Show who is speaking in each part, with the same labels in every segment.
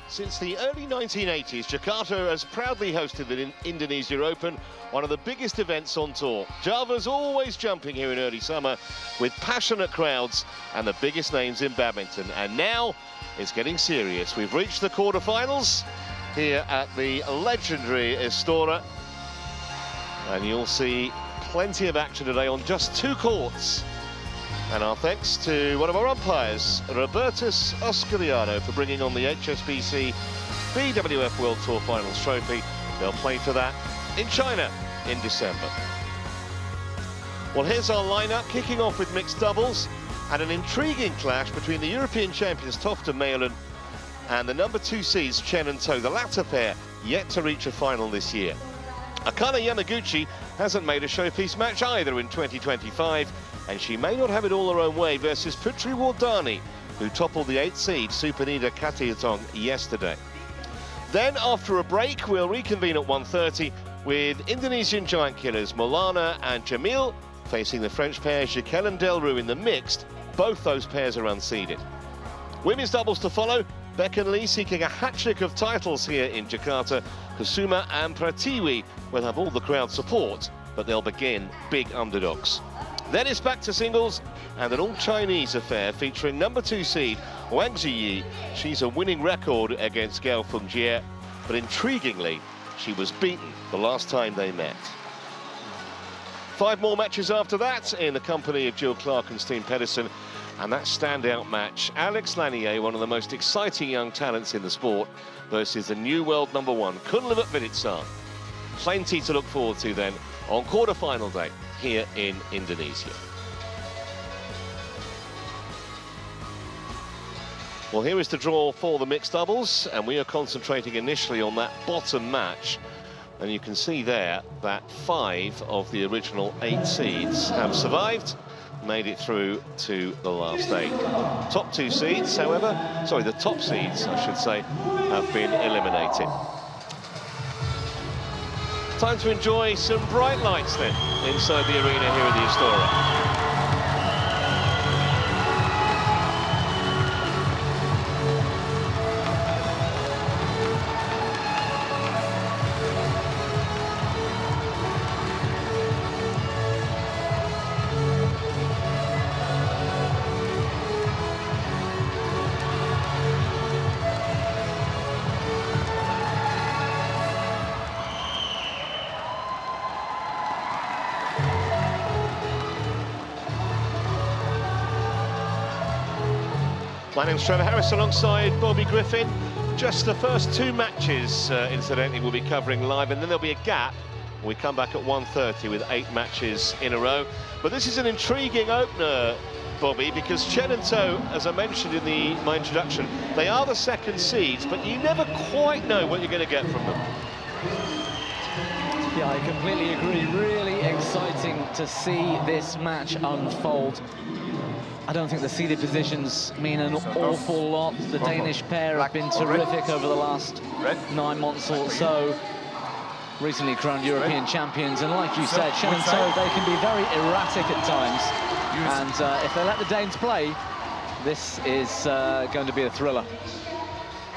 Speaker 1: Since the early 1980s, Jakarta has proudly hosted the Indonesia Open, one of the biggest events on tour. Java's always jumping here in early summer with passionate crowds and the biggest names in badminton. And now it's getting serious. We've reached the quarterfinals here at the legendary Istora. And you'll see plenty of action today on just 2 courts. And our thanks to one of our umpires, Robertus Oscariano, for bringing on the HSBC BWF World Tour Finals trophy. They'll play for that in China in December. Well, here's our lineup, kicking off with mixed doubles and an intriguing clash between the European champions Toft and Magelund and the number 2 seeds Chen and To, the latter pair yet to reach a final this year. Akane Yamaguchi hasn't made a showpiece match either in 2025, and she may not have it all her own way versus Putri Wardani, who toppled the 8th seed Supanida Katiutong yesterday. Then, after a break, we'll reconvene at 1:30 with Indonesian giant killers Maulana and Jamil facing the French pair Jiquel and Delru in the mixed. Both those pairs are unseeded. Women's doubles to follow. Beck and Lee seeking a hat-trick of titles here in Jakarta. Kusuma and Pratiwi will have all the crowd support, but they'll begin big underdogs. Then it's back to singles and an all-Chinese affair featuring number 2 seed Wang Ziyi. She's a winning record against Gao Fungjie, but intriguingly, she was beaten the last time they met. 5 more matches after that in the company of Jill Clark and Steen Pedersen. And that standout match, Alex Lanier, one of the most exciting young talents in the sport, versus the new world number 1, Kunlivat Viditsar. Plenty to look forward to then on quarter-final day here in Indonesia. Well, here is the draw for the mixed doubles, and we are concentrating initially on that bottom match. And you can see there that 5 of the original 8 seeds have survived, made it through to the last 8. Top 2 seeds, however, sorry, the top seeds, I should say, have been eliminated. Time to enjoy some bright lights then inside the arena here at the Istora. My name's Trevor Harris alongside Bobby Griffin. Just the first 2 matches, incidentally, we'll be covering live, and then there'll be a gap. We come back at 1:30 with 8 matches in a row. But this is an intriguing opener, Bobby, because Chen and To, as I mentioned in my introduction, they are the 2nd seeds, but you never quite know what you're going to get from them.
Speaker 2: Yeah, I completely agree. Really exciting to see this match unfold. I don't think the seeded positions mean an awful lot. The Danish pair have been terrific over the last 9 months or so. Recently crowned European champions, and like you said, Chen and To, they can be very erratic at times. And if they let the Danes play, this is going to be a thriller.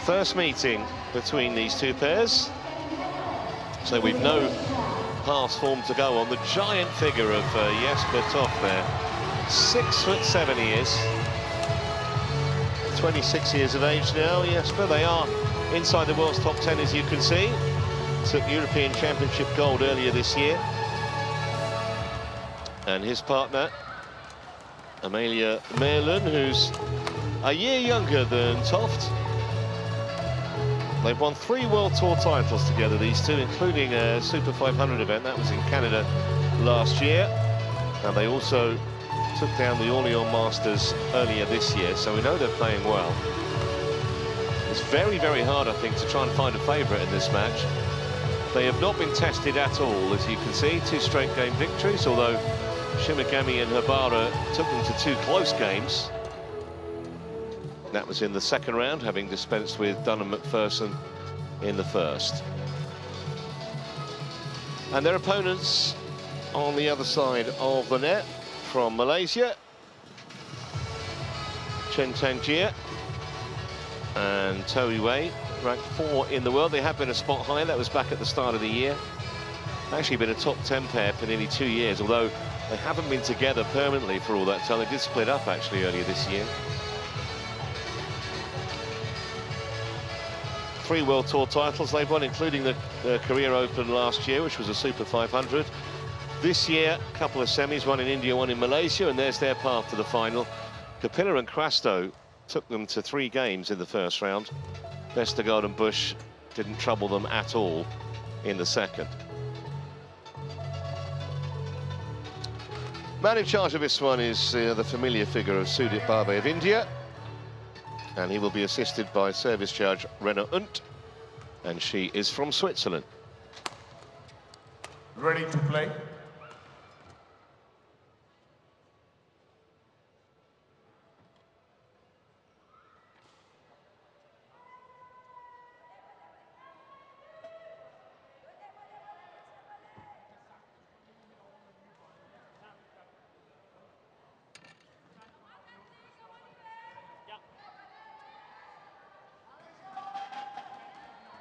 Speaker 1: First meeting between these 2 pairs. So we've no past form to go on. The giant figure of Jesper Toft there. 6'7" he is. 26 years of age now, Jesper. They are inside the world's top 10, as you can see. Took European Championship gold earlier this year. And his partner, Amalia Magelund, who's a year younger than Toft. They've won 3 World Tour titles together, these 2, including a Super 500 event. That was in Canada last year. And they also took down the Orléans Masters earlier this year, so we know they're playing well. It's very, very hard, I think, to try and find a favourite in this match. They have not been tested at all, as you can see. 2 straight game victories, although Shimigami and Habara took them to 2 close games. That was in the 2nd round, having dispensed with Dunham McPherson in the 1st. And their opponents on the other side of the net, from Malaysia, Chen Tangier and To Wei ranked 4 in the world. They have been a spot higher. That was back at the start of the year. Actually been a top 10 pair for nearly 2 years, although they haven't been together permanently for all that time. They did split up actually earlier this year. 3 World Tour titles they've won, including the Korea Open last year, which was a Super 500. This year, a couple of semis, one in India, one in Malaysia, and there's their path to the final. Kapila and Crasto took them to 3 games in the first round. Vestergaard and Bush didn't trouble them at all in the second. Man in charge of this one is the familiar figure of Sudirman of India. And he will be assisted by service charge Rena Unt, and she is from Switzerland.
Speaker 3: Ready to play.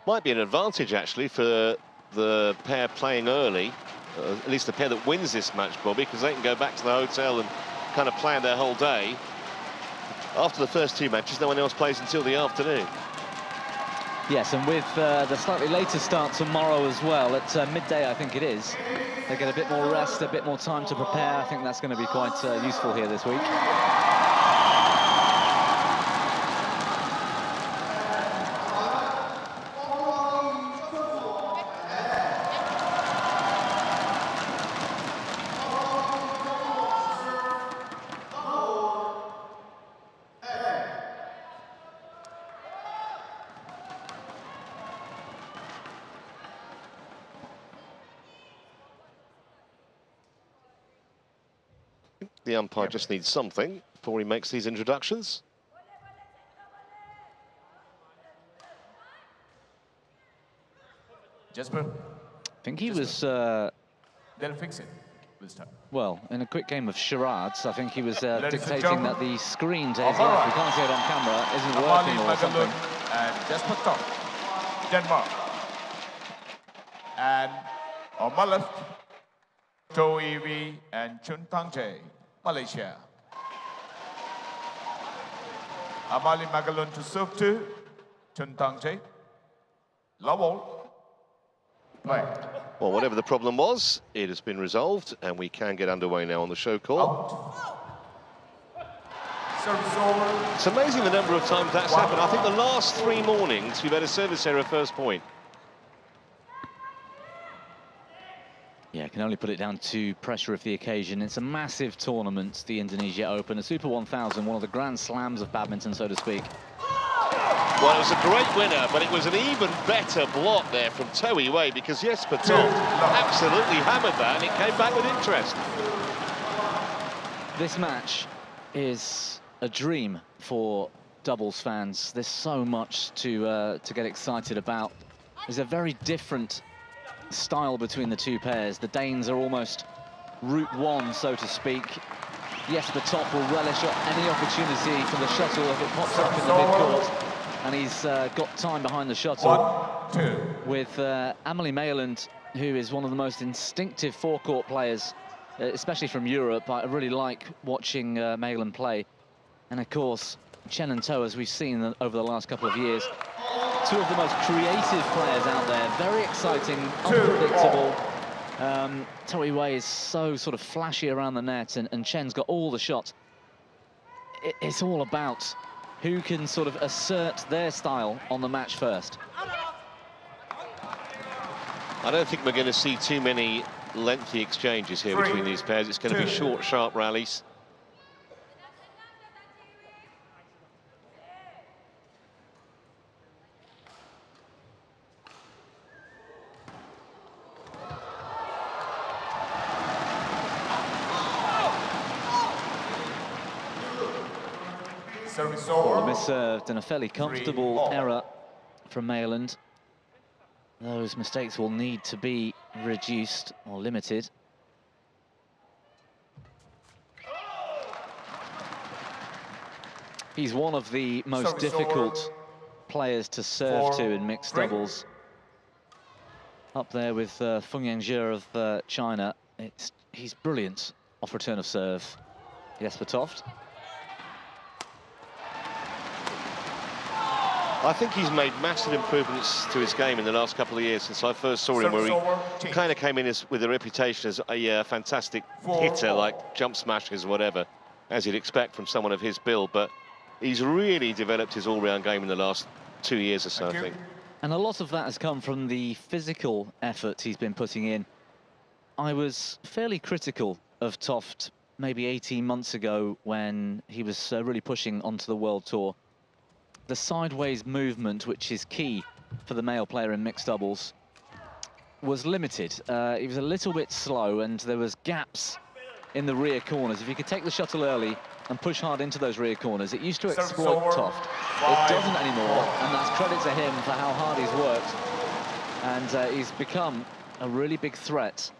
Speaker 1: Might be an advantage actually for the pair playing early, at least the pair that wins this match, Bobby, because they can go back to the hotel and kind of plan their whole day. After the first 2 matches, no one else plays until the afternoon.
Speaker 2: Yes, and with the slightly later start tomorrow as well, at midday I think it is, they get a bit more rest, a bit more time to prepare. I think that's going to be quite useful here this week.
Speaker 1: The umpire just needs something before he makes these introductions.
Speaker 3: Jesper?
Speaker 2: I think he was...
Speaker 3: They'll fix it this time.
Speaker 2: Well, in a quick game of charades, I think he was
Speaker 3: Ladies and
Speaker 2: dictating
Speaker 3: gentlemen,
Speaker 2: that the screen to his left, we can't see it on camera, isn't working or something.
Speaker 3: Magelund and Jesper Toft, Denmark. And on my left, Cho Evi and Chun Tangche, Malaysia. Amali Magelund to serve to Chun Tangche. Low ball. Play.
Speaker 1: Well, whatever the problem was, it has been resolved, and we can get underway now on the show call.
Speaker 3: Service over.
Speaker 1: It's amazing the number of times that's happened. I think the last 3 mornings, we've had a service error first point.
Speaker 2: Yeah, I can only put it down to pressure of the occasion. It's a massive tournament, the Indonesia Open, a Super 1000, one of the grand slams of badminton, so to speak.
Speaker 1: Well, it was a great winner, but it was an even better block there from Toei Wei, because Jesper Toft absolutely hammered that, and it came back with interest.
Speaker 2: This match is a dream for doubles fans. There's so much to get excited about. There's a very different style between the 2 pairs. The Danes are almost route 1, so to speak. Jesper Toft will relish any opportunity for the shuttle if it pops up in the mid-court. And he's got time behind the shuttle.
Speaker 3: 1-2.
Speaker 2: With Amalie Magelund, who is one of the most instinctive forecourt players, especially from Europe. I really like watching Magelund play. And of course, Chen and Toh, as we've seen over the last couple of years, 2 of the most creative players out there. Very exciting, unpredictable. Toei Wei is so sort of flashy around the net, and Chen's got all the shots. It's all about who can sort of assert their style on the match first.
Speaker 1: I don't think we're going to see too many lengthy exchanges here between these pairs. It's going to be short, sharp rallies.
Speaker 2: Well, misserved and a fairly comfortable error from Magelund. Those mistakes will need to be reduced or limited. He's one of the most difficult players to serve to in mixed doubles. Up there with Feng Yangjie of China. He's brilliant off return of serve. Jesper Toft.
Speaker 1: I think he's made massive improvements to his game in the last couple of years since I first saw him, where he kind of came in with a reputation as a fantastic hitter, like jump smashes, whatever, as you'd expect from someone of his build. But he's really developed his all-round game in the last 2 years or so, I think.
Speaker 2: And a lot of that has come from the physical effort he's been putting in. I was fairly critical of Toft maybe 18 months ago when he was really pushing onto the World Tour. The sideways movement, which is key for the male player in mixed doubles, was limited. He was a little bit slow, and there was gaps in the rear corners. If you could take the shuttle early and push hard into those rear corners, it used to exploit Toft. It doesn't anymore, and that's credit to him for how hard he's worked. And he's become a really big threat.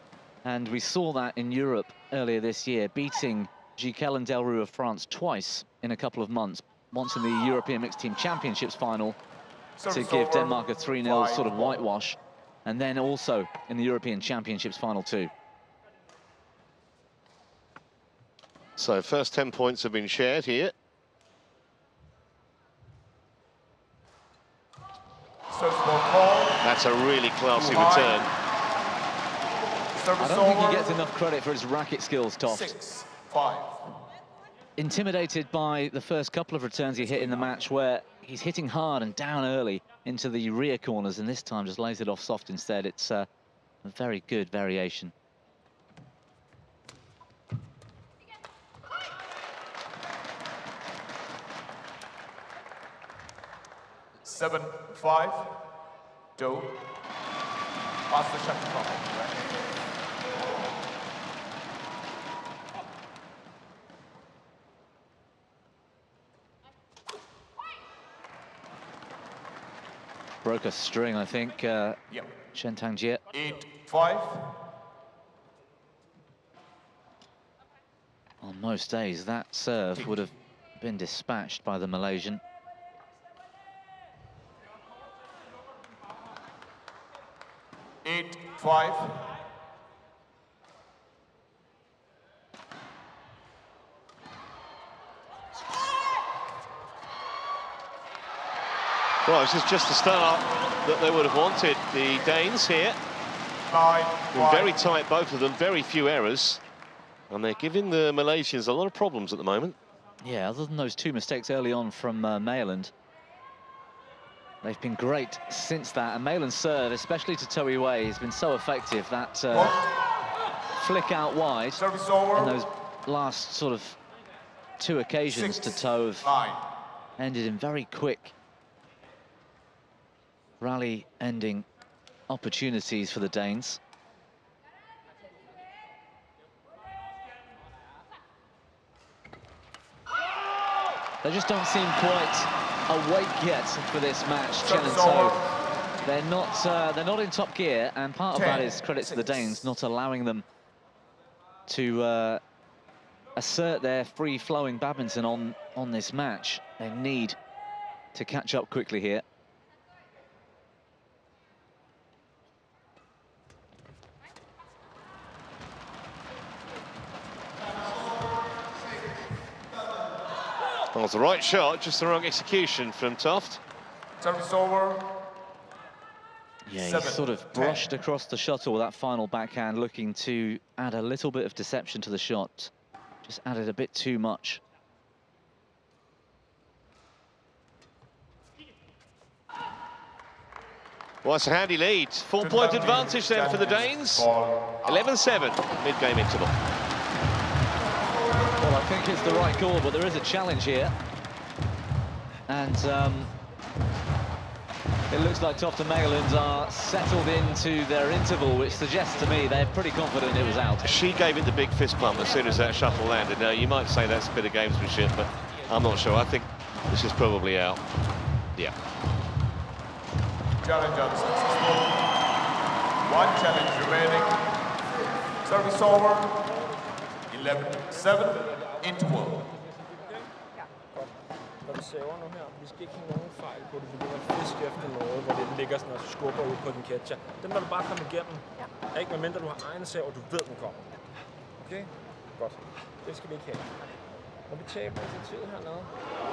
Speaker 2: And we saw that in Europe earlier this year, beating Gilles and Delroux of France twice in a couple of months. Once in the European Mixed Team Championships final to give Denmark a 3-0 sort of whitewash, and then also in the European Championships final too.
Speaker 1: So first 10 points have been shared here. That's a really classy return.
Speaker 2: I don't think he gets enough credit for his racket skills, Toft.
Speaker 3: 6-5.
Speaker 2: Intimidated by the first couple of returns he hit in the match, where he's hitting hard and down early into the rear corners, and this time just lays it off soft instead. It's a very good variation.
Speaker 3: Seven, 5. Do. Pass the shuttle.
Speaker 2: Broke a string, I think, Chen Tangjie.
Speaker 3: 8-5.
Speaker 2: On most days, that serve would have been dispatched by the Malaysian.
Speaker 1: Well, this is just the start that they would have wanted, the Danes here.
Speaker 3: 9-5.
Speaker 1: Very tight, both of them, very few errors. And they're giving the Malaysians a lot of problems at the moment.
Speaker 2: Yeah, other than those 2 mistakes early on from Magelund, they've been great since that. And Magelund's serve, especially to Toh Wei, has been so effective. That flick out wide in those last sort of 2 occasions to Toh have ended in very quick rally ending opportunities for the Danes. They just don't seem quite awake yet for this match, Chen and Toh. They're not in top gear, and part of that is credit to the Danes not allowing them to assert their free-flowing badminton on this match. They need to catch up quickly here.
Speaker 1: Well, it's the right shot, just the wrong execution from Toft.
Speaker 3: Service over.
Speaker 2: Yeah, he sort of brushed across the shuttle with that final backhand, looking to add a little bit of deception to the shot. Just added a bit too much.
Speaker 1: Well, it's a handy lead. 4-point advantage then for the Danes. 11-7, mid-game interval.
Speaker 2: Well, I think it's the right call, but there is a challenge here. And it looks like Toft and Magelund are settled into their interval, which suggests to me they're pretty confident it was out.
Speaker 1: She gave it the big fist pump as soon as that shuttle landed. Now, you might say that's a bit of gamesmanship, but I'm not sure. I think this is probably out. Yeah.
Speaker 3: Challenge unsuccessful. 1 challenge remaining. Service over. 11-7, interval.
Speaker 4: når vi saver nu her, vi skal ikke have nogen fejl på det. Vi begynder at fiske efter noget, hvor det ligger sådan og skubber ud på din catcher. Den må du bare komme igennem. Ja. Ikke medmindre du har egen sav, og du ved, den kommer. Okay? Godt. Det skal vi ikke have. Når vi taber initiativet hernede,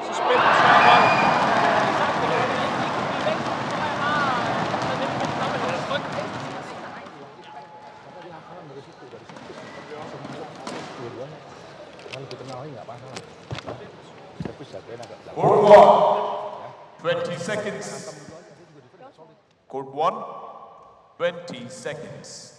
Speaker 4: så spil den sammen.
Speaker 3: Court 1, 20 seconds. Court 1, 20 seconds.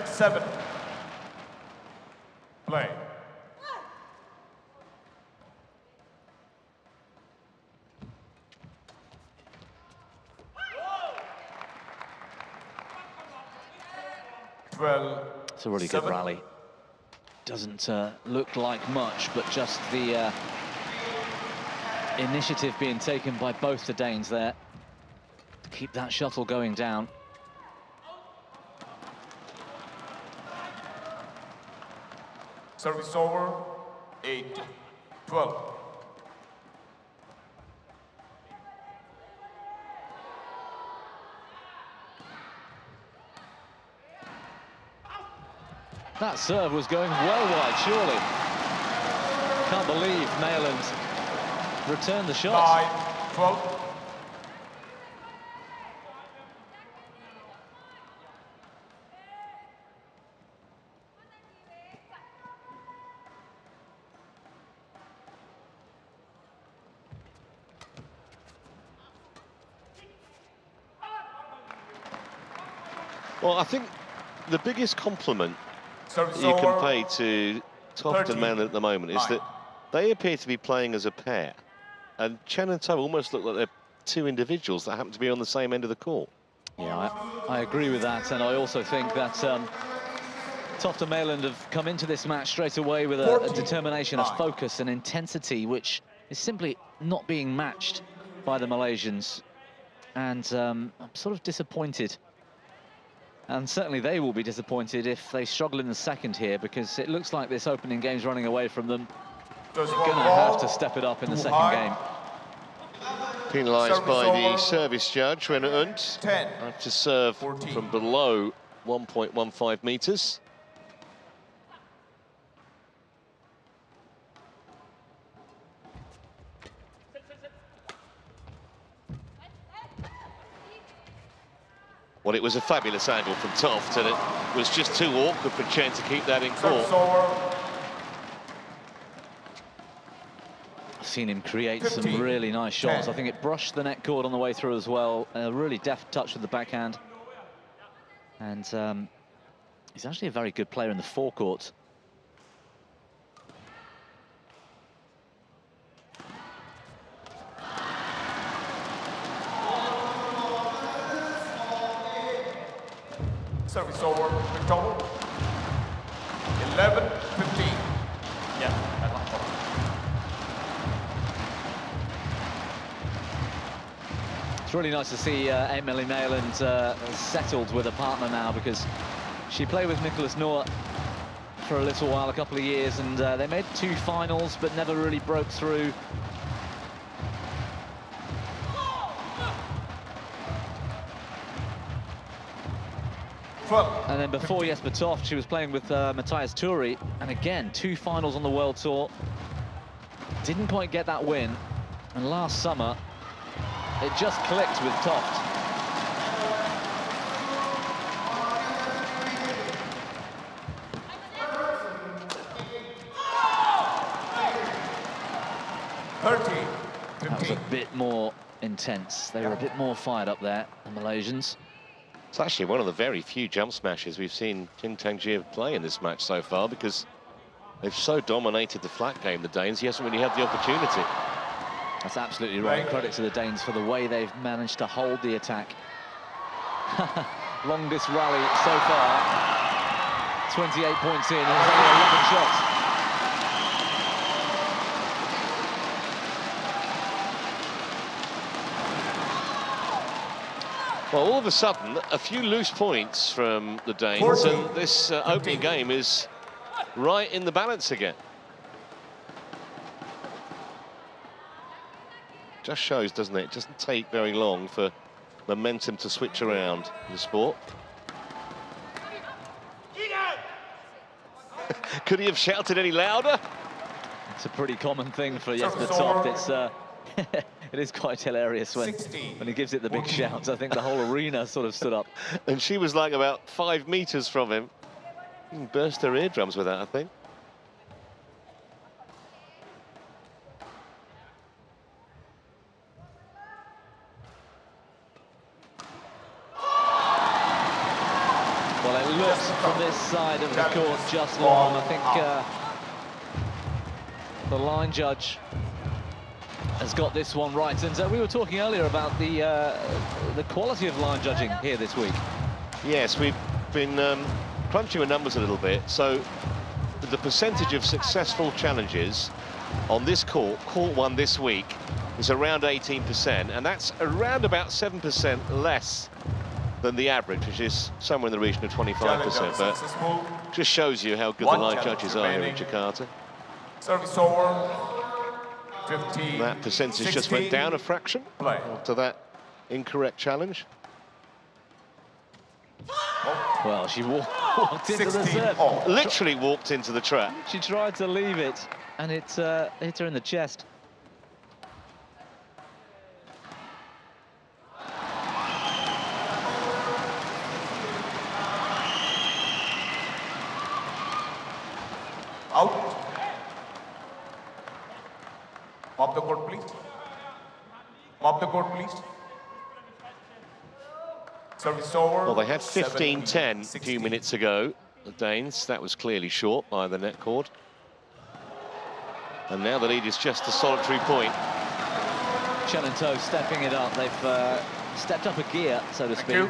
Speaker 3: Seven. Play.
Speaker 2: It's a really good rally. Doesn't look like much, but just the initiative being taken by both the Danes there to keep that shuttle going down.
Speaker 3: Service over, 8-12.
Speaker 2: That serve was going well wide, surely. Can't believe Magelund returned the shot.
Speaker 3: 9-12.
Speaker 1: Well, I think the biggest compliment you can pay to Toft and Magelund at the moment is that they appear to be playing as a pair. And Chen and Toft almost look like they're two individuals that happen to be on the same end of the court.
Speaker 2: Yeah, I agree with that. And I also think that Toft and Magelund have come into this match straight away with a determination, a focus, an intensity, which is simply not being matched by the Malaysians. And I'm sort of disappointed. And certainly they will be disappointed if they struggle in the second here, because it looks like this opening game's running away from them. They're going to have to step it up in the second game.
Speaker 1: Penalised by the service judge, Renat. Have to serve from below 1.15 metres. Well, it was a fabulous angle from Toft, and it was just too awkward for Chen to keep that in court.
Speaker 2: I've seen him create some really nice shots. I think it brushed the net cord on the way through as well. A really deft touch with the backhand. And he's actually a very good player in the forecourt.
Speaker 3: Service over, total 11-15. Yeah,
Speaker 2: it's really nice to see Emily Magelund settled with a partner now, because she played with Nicholas Noor for a little while, a couple of years, and they made 2 finals but never really broke through. And then before Jesper Toft, she was playing with Matthias Turi, and again 2 finals on the World Tour. Didn't quite get that win, and last summer it just clicked with Toft. That was a bit more intense. They were a bit more fired up there, the Malaysians.
Speaker 1: It's actually one of the very few jump smashes we've seen Kim Tangjia play in this match so far, because they've so dominated the flat game, the Danes. He hasn't really had the opportunity.
Speaker 2: That's absolutely right. Credit to the Danes for the way they've managed to hold the attack. Longest rally so far. 28 points in, and only 11 shots.
Speaker 1: Well, all of a sudden, a few loose points from the Danes, and this opening game is right in the balance again. Just shows, doesn't it? It doesn't take very long for momentum to switch around in the sport. Could he have shouted any louder?
Speaker 2: It's a pretty common thing for Jesper Toft. It's it is quite hilarious when he gives it the big shouts. I think the whole arena sort of stood up.
Speaker 1: And she was like about 5 meters from him. Burst her eardrums with that, I think.
Speaker 2: Well, it looks from this side of the court just long. I think the line judge has got this one right. And we were talking earlier about the quality of line judging here this week.
Speaker 1: Yes, we've been crunching the numbers a little bit. So the percentage of successful challenges on this court one this week, is around 18%, and that's around about 7% less than the average, which is somewhere in the region of 25%. But just shows you how good the line judges are here in Jakarta.
Speaker 3: Service over. 15,
Speaker 1: that percentage 16. Just went down a fraction to that incorrect challenge.
Speaker 2: Well, she walked into the serve.
Speaker 1: Literally walked into the trap.
Speaker 2: She tried to leave it, and it hit her in the chest.
Speaker 3: Out. Mop the court, please. Mop the court, please. Service over.
Speaker 1: Well, they had 15-10 a few minutes ago, the Danes. That was clearly short by the net cord. And now the lead is just a solitary point.
Speaker 2: Chen and Toft stepping it up. They've stepped up a gear, so to speak,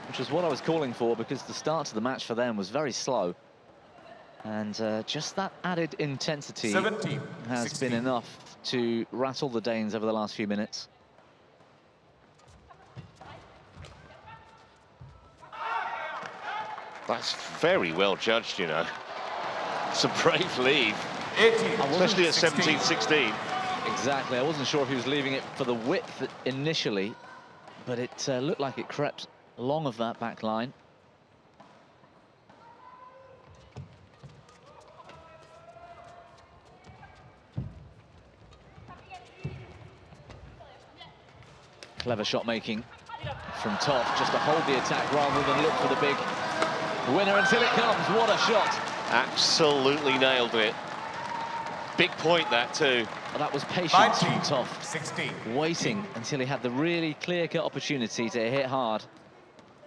Speaker 2: which was what I was calling for, because the start to the match for them was very slow. And just that added intensity
Speaker 3: 17,
Speaker 2: has
Speaker 3: 16.
Speaker 2: been enough to rattle the Danes over the last few minutes.
Speaker 1: That's very well judged, you know. It's a brave leave,
Speaker 3: 18,
Speaker 1: especially at 17-16.
Speaker 2: Exactly. I wasn't sure if he was leaving it for the width initially, but it looked like it crept long of that back line. Clever shot making from Toft, just to hold the attack rather than look for the big winner until it comes. What a shot.
Speaker 1: Absolutely nailed it. Big point, that too.
Speaker 2: Well, that was patience
Speaker 3: 19,
Speaker 2: from Toft,
Speaker 3: 16.
Speaker 2: waiting until he had the really clear-cut opportunity to hit hard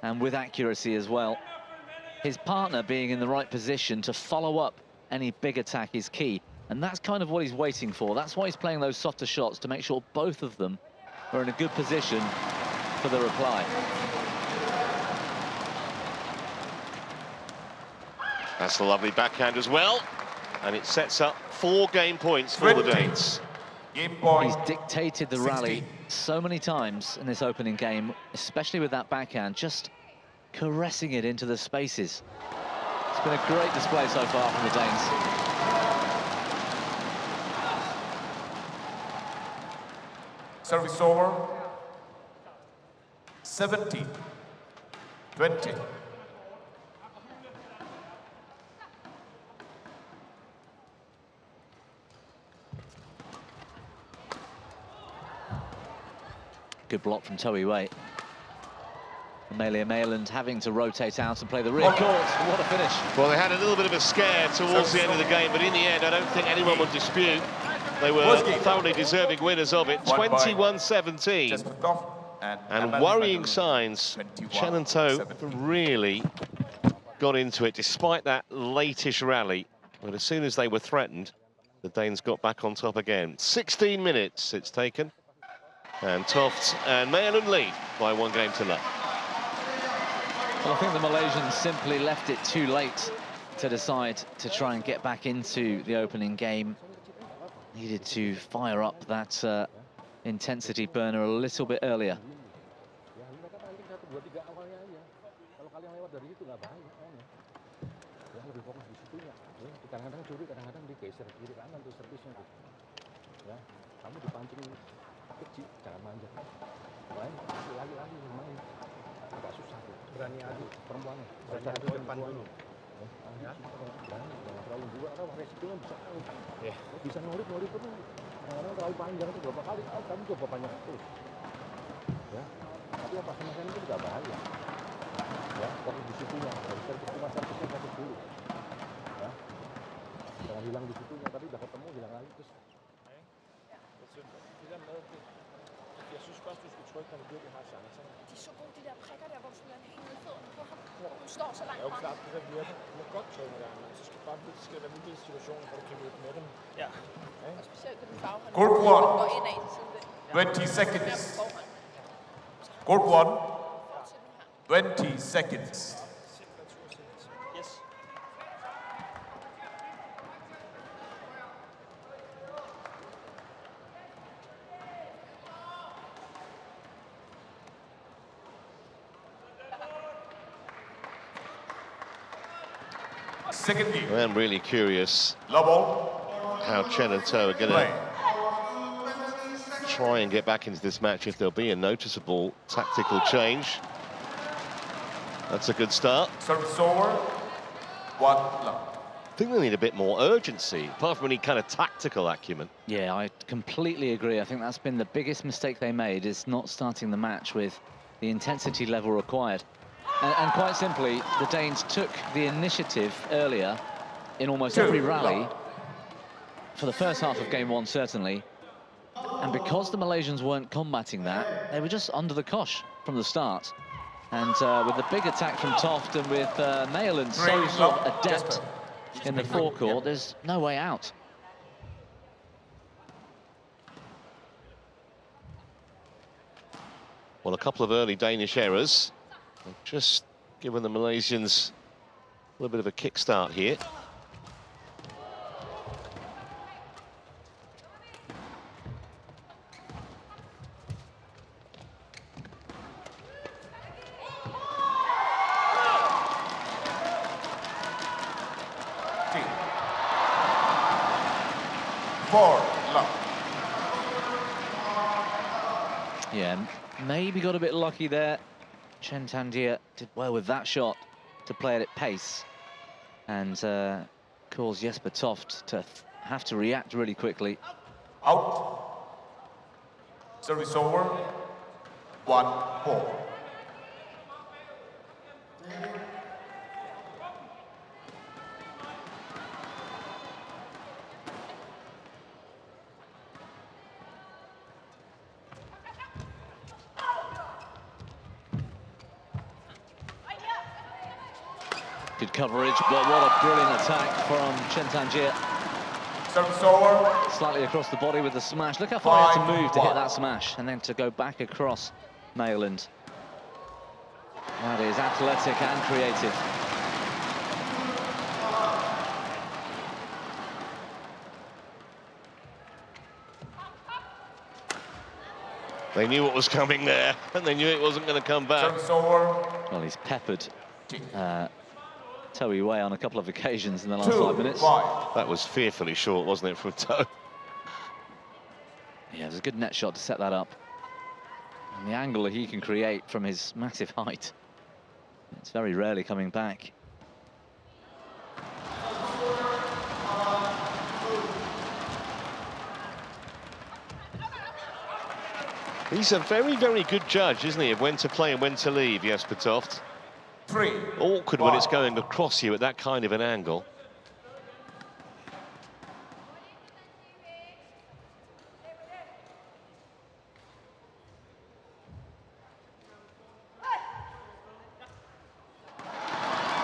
Speaker 2: and with accuracy as well. His partner being in the right position to follow up any big attack is key, and that's kind of what he's waiting for. That's why he's playing those softer shots, to make sure both of them are in a good position for the reply.
Speaker 1: That's a lovely backhand as well, and it sets up 4 game points for the Danes.
Speaker 3: Game point.
Speaker 2: He's dictated the
Speaker 3: 16.
Speaker 2: rally so many times in this opening game, especially with that backhand, just caressing it into the spaces. It's been a great display so far from the Danes.
Speaker 3: Service over. 17, 20.
Speaker 2: Good block from Magelund. Magelund having to rotate out and play the rear court. What a finish.
Speaker 1: Well, they had a little bit of a scare towards the end of the game, but in the end, I don't think anyone would dispute they were thoroughly deserving winners of it. 21-17. And worrying signs. Chen and Toft really got into it, despite that latish rally. But as soon as they were threatened, the Danes got back on top again. 16 minutes it's taken. And Toft and Magelund lead by 1 game to none.
Speaker 2: Well, I think the Malaysians simply left it too late to decide to try and get back into the opening game. Needed to fire up that intensity burner a little bit earlier.
Speaker 5: nggak bahaya, ya lebih fokus di situnya. Ya, kadang-kadang curi, kadang-kadang digeser kiri kanan tuh servisnya tuh. Ya, kamu dipancing kecil, jangan manja. Main lagi main, agak susah tuh. Berani adu perempuannya, berani adu depan dulu. Ya, berani, jangan terlalu juga, karena resikonya bisa bisa nolip terus. Kadang-kadang terlalu panjang tuh berapa kali, kamu coba panjang terus. Ya, tapi pas sama itu juga bahaya. Ya, fokus di situnya, dari servisnya fokus dulu. Ya, jangan hilang di situnya, tapi udah ketemu hilang lagi terus.
Speaker 4: Jeg synes først, du skulle trykke, når du virkelig har chancerne.
Speaker 6: De er så gode, de der prikker der, hvor du skal hænge med fødderne på ham. Du står så langt
Speaker 4: Det er jo
Speaker 6: frem.
Speaker 4: klart, det der virker. Du må godt trykke med men så skal du bare skal være vildt i situationen, hvor du kan løbe med dem. Ja.
Speaker 6: Og specielt på den farve,
Speaker 3: Good one.
Speaker 6: går ind ad til siden.
Speaker 3: 20 seconds.
Speaker 6: Mere på forhånd.
Speaker 3: Good one.
Speaker 6: Fortsæt nu her.
Speaker 3: 20 seconds.
Speaker 4: Yes.
Speaker 3: Second game.
Speaker 1: I'm really curious
Speaker 3: Level.
Speaker 1: how Chen and To are going
Speaker 3: Play.
Speaker 1: to try and get back into this match if there'll be a noticeable tactical change. That's a good start.
Speaker 3: Service over. 1 love.
Speaker 1: I think they need a bit more urgency, apart from any kind of tactical acumen.
Speaker 2: Yeah, I completely agree. I think that's been the biggest mistake they made, is not starting the match with the intensity level required. And quite simply, the Danes took the initiative earlier in almost every rally, for the first half of game one, certainly. And because the Malaysians weren't combating that, they were just under the cosh from the start. And with the big attack from Toft and with Magelund so sort of adept in the forecourt, there's no way out.
Speaker 1: Well, a couple of early Danish errors. Just giving the Malaysians a little bit of a kickstart here.
Speaker 2: Yeah, maybe got a bit lucky there. Chen did well with that shot to play it at pace and cause Jesper Toft to have to react really quickly.
Speaker 3: Out. Service over. 1-4.
Speaker 2: Good coverage, but what a brilliant attack from Chen.
Speaker 3: Service over.
Speaker 2: Slightly across the body with the smash. Look how far he had to move to hit that smash, and then to go back across Magelund. That is athletic and creative.
Speaker 1: They knew what was coming there, and they knew it wasn't going to come back.
Speaker 3: Service over.
Speaker 2: Well, he's peppered Toe away on a couple of occasions in the last 5 minutes.
Speaker 3: 2-5.
Speaker 1: That was fearfully short, wasn't it, from Toe?
Speaker 2: Yeah, it was a good net shot to set that up. And the angle that he can create from his massive height, it's very rarely coming back.
Speaker 1: He's a very, very good judge, isn't he, of when to play and when to leave, Jesper Toft.
Speaker 3: 3.
Speaker 1: Awkward when it's going across you at that kind of an angle.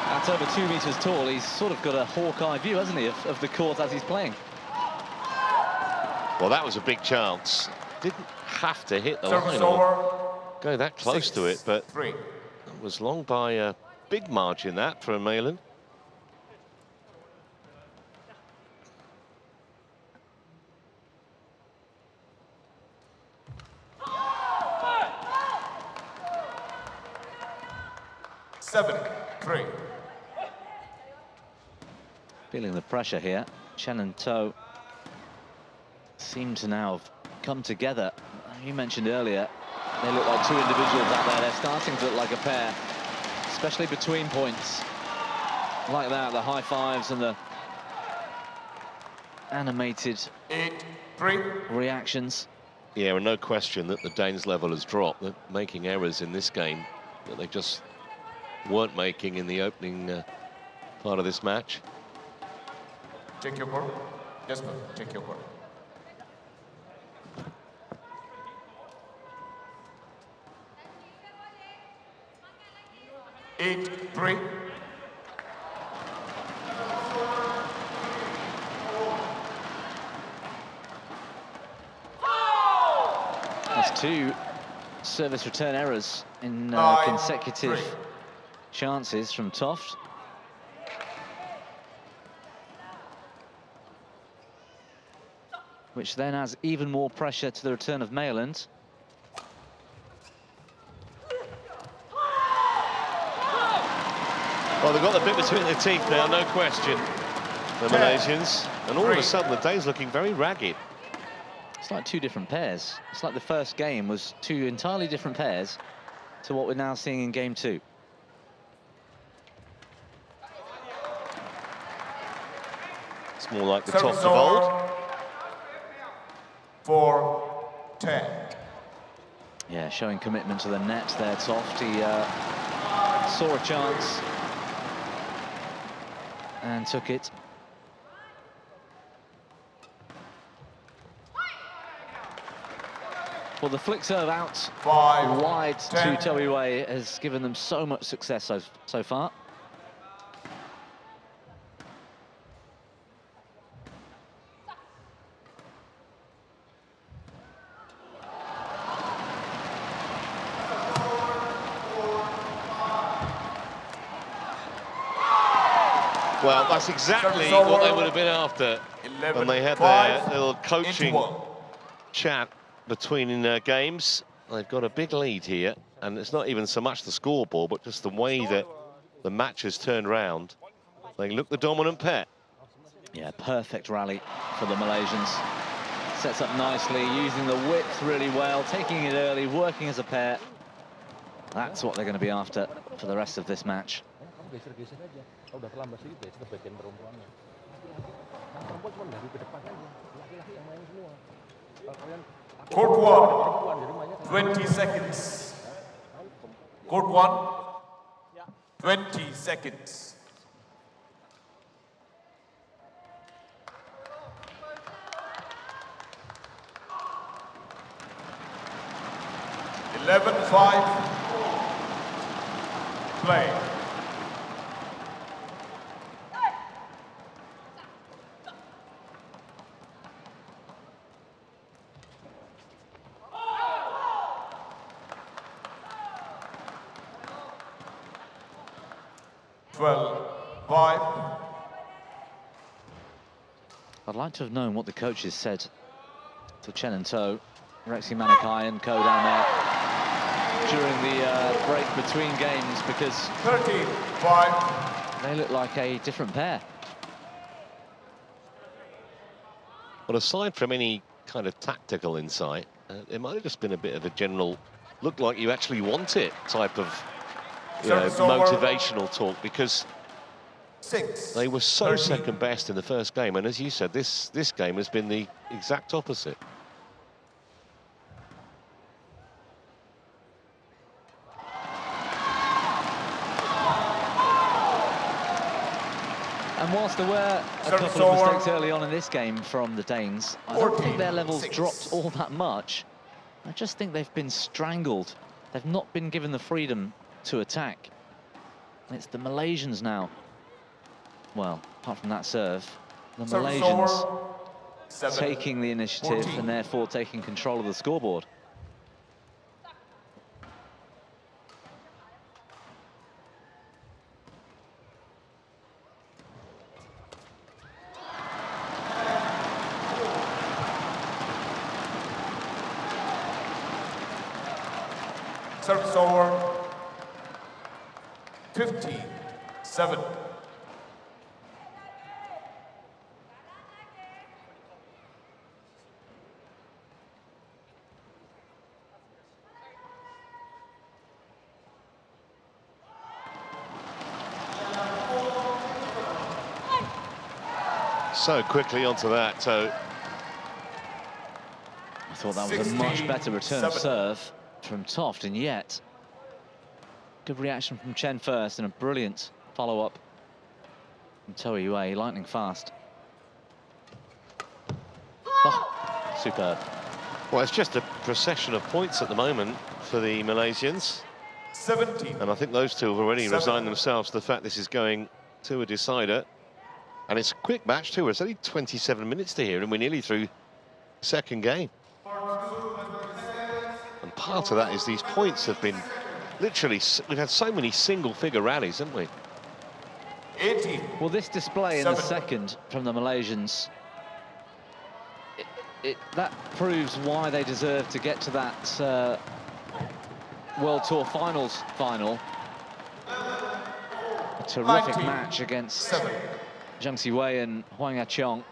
Speaker 2: At over 2 meters tall, he's sort of got a hawk-eye view, hasn't he, of the court as he's playing.
Speaker 1: Well, that was a big chance. Didn't have to hit the
Speaker 3: Service
Speaker 1: line
Speaker 3: over.
Speaker 1: or go that close to it, but
Speaker 3: 3.
Speaker 1: it was long by a big margin, that, for Magelund.
Speaker 3: Seven. 3.
Speaker 2: Feeling the pressure here. Chen and To seem to now have come together. You mentioned earlier, they look like two individuals out there. They're starting to look like a pair, especially between points. Like that, the high fives and the animated
Speaker 3: 8-3.
Speaker 2: reactions.
Speaker 1: Yeah, and no question that the Danes' level has dropped. They're making errors in this game that they just weren't making in the opening part of this match.
Speaker 3: Check your ball. Yes, ma'am. Check your ball. Eight, 3.
Speaker 2: That's two service return errors in consecutive chances from Toft. Which then adds even more pressure to the return of Magelund.
Speaker 1: Well, they've got the bit between their teeth now, no question, the Malaysians. And all of a sudden, the Danes looking very ragged.
Speaker 2: It's like two different pairs. It's like the first game was two entirely different pairs to what we're now seeing in game two.
Speaker 1: It's more like the Toft of old.
Speaker 3: 4-10.
Speaker 2: Yeah, showing commitment to the net there, Toft. He saw a chance and took it. Well, the flick serve out wide to Toiwei has given them so much success so far.
Speaker 1: Well, that's exactly what they would have been after when they had their little coaching chat between games. They've got a big lead here, and it's not even so much the scoreboard, but just the way that the match has turned round. They look the dominant pair.
Speaker 2: Yeah, perfect rally for the Malaysians. Sets up nicely, using the width really well, taking it early, working as a pair. That's what they're going to be after for the rest of this match.
Speaker 5: Udah terlambat sedikit ya, itu bagian perempuannya. Perempuan cuma dari ke depan aja, laki-laki yang main semua. Kalian
Speaker 3: Court 1, 20 seconds. Court 1, 20 seconds. Play.
Speaker 2: I'd like to have known what the coaches said to Chen and To, Rexy Manakai and Co down there during the break between games, because
Speaker 3: 35.
Speaker 2: they look like a different pair.
Speaker 1: Well, aside from any kind of tactical insight, it might have just been a bit of a general, look like you actually want it type of motivational talk, because they were so second best in the first game, and as you said, this game has been the exact opposite.
Speaker 2: And whilst there were a couple of mistakes early on in this game from the Danes, I don't think their levels dropped all that much. I just think they've been strangled. They've not been given the freedom to attack. It's the Malaysians now. Well, apart from that serve, the Malaysians taking the initiative and therefore taking control of the scoreboard.
Speaker 3: Service over. 15. 7.
Speaker 1: So quickly onto that, so
Speaker 2: I thought that was a much better return of serve from Toft, and yet good reaction from Chen first and a brilliant follow-up from Toh Yue, lightning fast. Oh, superb.
Speaker 1: well, it's just a procession of points at the moment for the Malaysians.
Speaker 3: 17.
Speaker 1: And I think those two have already resigned themselves to the fact this is going to a decider. And it's a quick match too. It's only 27 minutes to here and we're nearly through the second game. And part of that is these points have been literally, we've had so many single-figure rallies, haven't we?
Speaker 3: 18.
Speaker 2: Well, this display in the second from the Malaysians, that proves why they deserve to get to that World Tour Finals final. A terrific match against Zhang Siwei and Huang Yaqiong.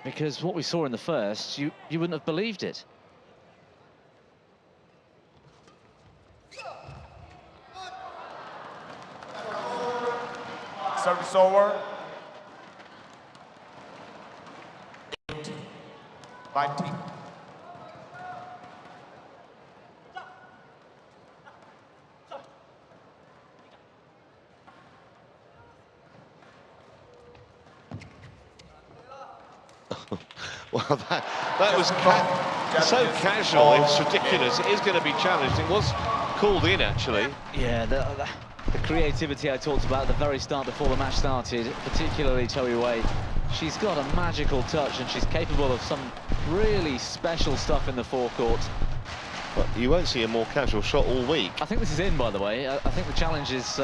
Speaker 2: Because what we saw in the first, you wouldn't have believed it.
Speaker 3: Service over. 19.
Speaker 1: Well, that was so casual, it's ridiculous. It is going to be challenged. It was called in, actually.
Speaker 2: Yeah, the creativity I talked about at the very start before the match started, particularly Toh Yue. She's got a magical touch and she's capable of some really special stuff in the forecourt.
Speaker 1: But you won't see a more casual shot all week.
Speaker 2: I think this is in, by the way. I think the challenge is...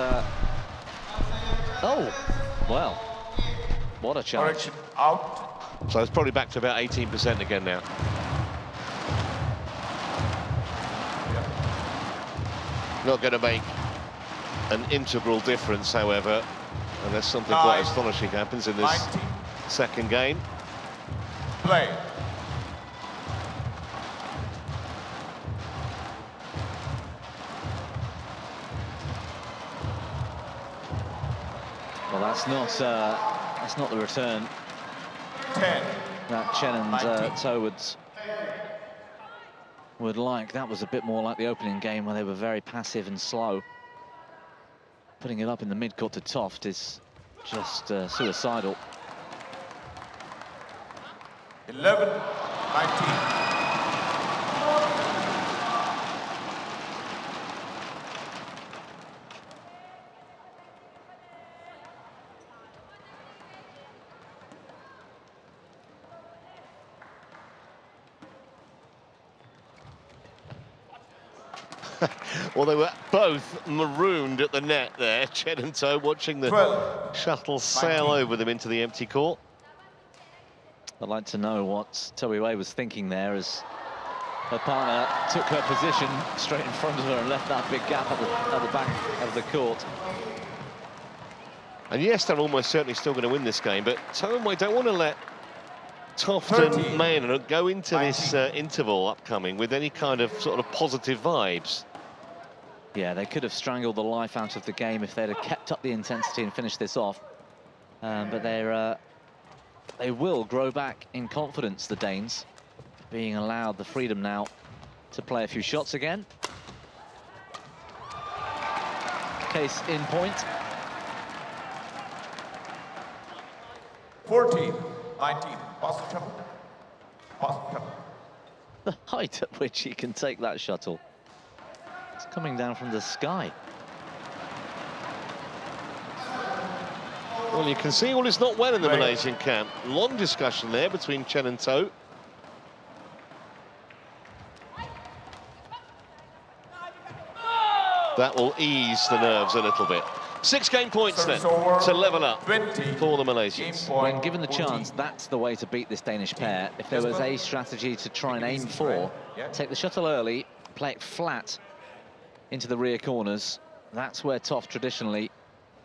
Speaker 2: Oh, well, what a challenge.
Speaker 3: Out.
Speaker 1: So it's probably back to about 18% again now. Not going to make an integral difference, however, unless something quite astonishing happens in this second game.
Speaker 3: Play.
Speaker 2: Well, that's not the return
Speaker 3: 10.
Speaker 2: that Chen and Toh would like. That was a bit more like the opening game where they were very passive and slow. Putting it up in the mid-court to Toft is just suicidal.
Speaker 3: 11, 19.
Speaker 1: Well, they were both marooned at the net there, Chen and Toh, watching the
Speaker 3: 12,
Speaker 1: shuttle sail over them into the empty court.
Speaker 2: I'd like to know what Toh Yue was thinking there as her partner took her position straight in front of her and left that big gap at the back of the court.
Speaker 1: And yes, they're almost certainly still going to win this game, but Toh and Wei don't want to let Toft and Magelund go into this interval upcoming with any kind of sort of positive vibes.
Speaker 2: Yeah, they could have strangled the life out of the game if they'd have kept up the intensity and finished this off. But they will grow back in confidence, the Danes, being allowed the freedom now to play a few shots again. Case in point.
Speaker 3: 14, 19. Pass the trouble. Pass the trouble.
Speaker 2: The height at which he can take that shuttle. It's coming down from the sky.
Speaker 1: Well, you can see all is not well in the Malaysian camp. Long discussion there between Chen and Toh. That will ease the nerves a little bit. 6 game points then to level up for the Malaysians.
Speaker 2: When given the chance, that's the way to beat this Danish pair. If there was a strategy to try and aim for, take the shuttle early, play it flat into the rear corners. That's where Toft traditionally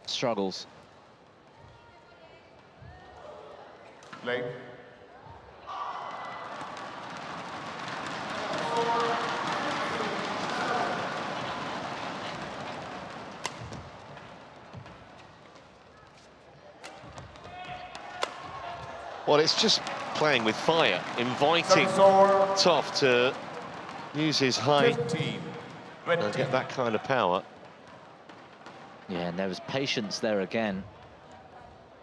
Speaker 2: struggles.
Speaker 3: Play.
Speaker 1: Well, it's just playing with fire, inviting Toft to use his height and get that kind of power.
Speaker 2: Yeah, and there was patience there again.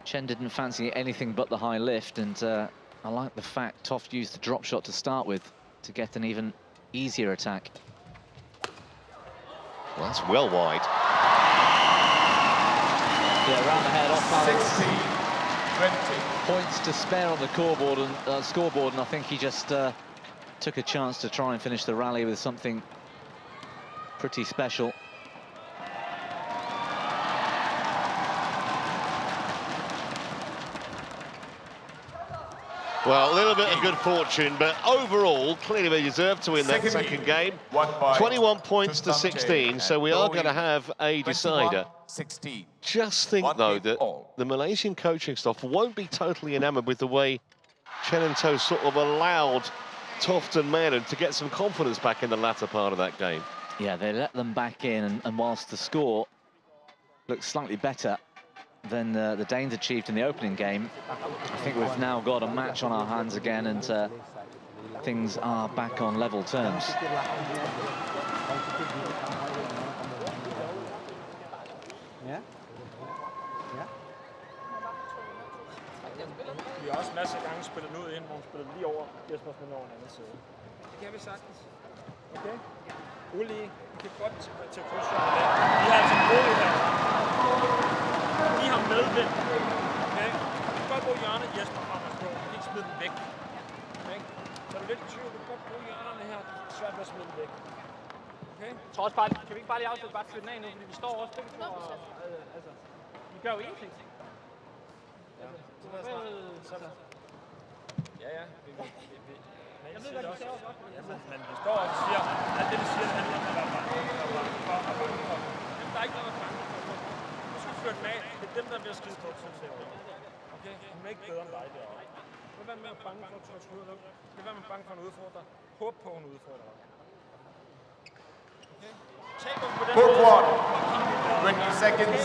Speaker 2: Chen didn't fancy anything but the high lift, and I like the fact Toft used the drop shot to start with to get an even easier attack.
Speaker 1: Well, that's well wide.
Speaker 2: Yeah, around the head, off balance.
Speaker 3: 16, 20.
Speaker 2: Points to spare on the scoreboard, and I think he just took a chance to try and finish the rally with something pretty special.
Speaker 1: Well, a little bit of good fortune, but overall, clearly they deserved to win that second game. 21 points to 16, so we are going to have a decider.
Speaker 3: 16.
Speaker 1: Just think, though, that the Malaysian coaching staff won't be totally enamoured with the way Chen and Toh sort of allowed Toft and Magelund to get some confidence back in the latter part of that game.
Speaker 2: Yeah, they let them back in, and whilst the score looks slightly better than the Danes achieved in the opening game, I think we've now got a match on our hands again, and things are back on level terms.
Speaker 4: Vi har også masser af gange spillet den ud ind, hvor hun spiller lige over Jesper Smith over den anden side. Det kan vi sagtens. Okay? Ulige, vi kan godt til krydsjøren der. Vi har altså gode her. Vi har medvind. Okay? Vi kan godt bruge hjørnet, Jesper frem og stå. Vi kan ikke smide den væk. Okay? Så er du lidt i tvivl, vi kan godt bruge hjørnerne her. Det er svært ved at smide den væk. Okay? Jeg tror også bare, kan vi ikke bare lige afslutte, bare fyre den af nu, fordi vi står også begge to og altså, vi gør jo ingenting. Ja. Ja, ja. Jeg ved, hvad du siger også. Men vi står og siger, at det, vi siger, handler om at være bange for. Jamen, der er ikke noget at være bange for. Du skal føre den af. Det er dem, der er ved at skide på, synes jeg. Okay? Hun er ikke bedre end dig derovre. Du vil være med at bange for at trykke skuddet. Du vil være med at bange for en udfordrer. Håb på en udfordrer. Okay?
Speaker 3: Good one. 20 seconds.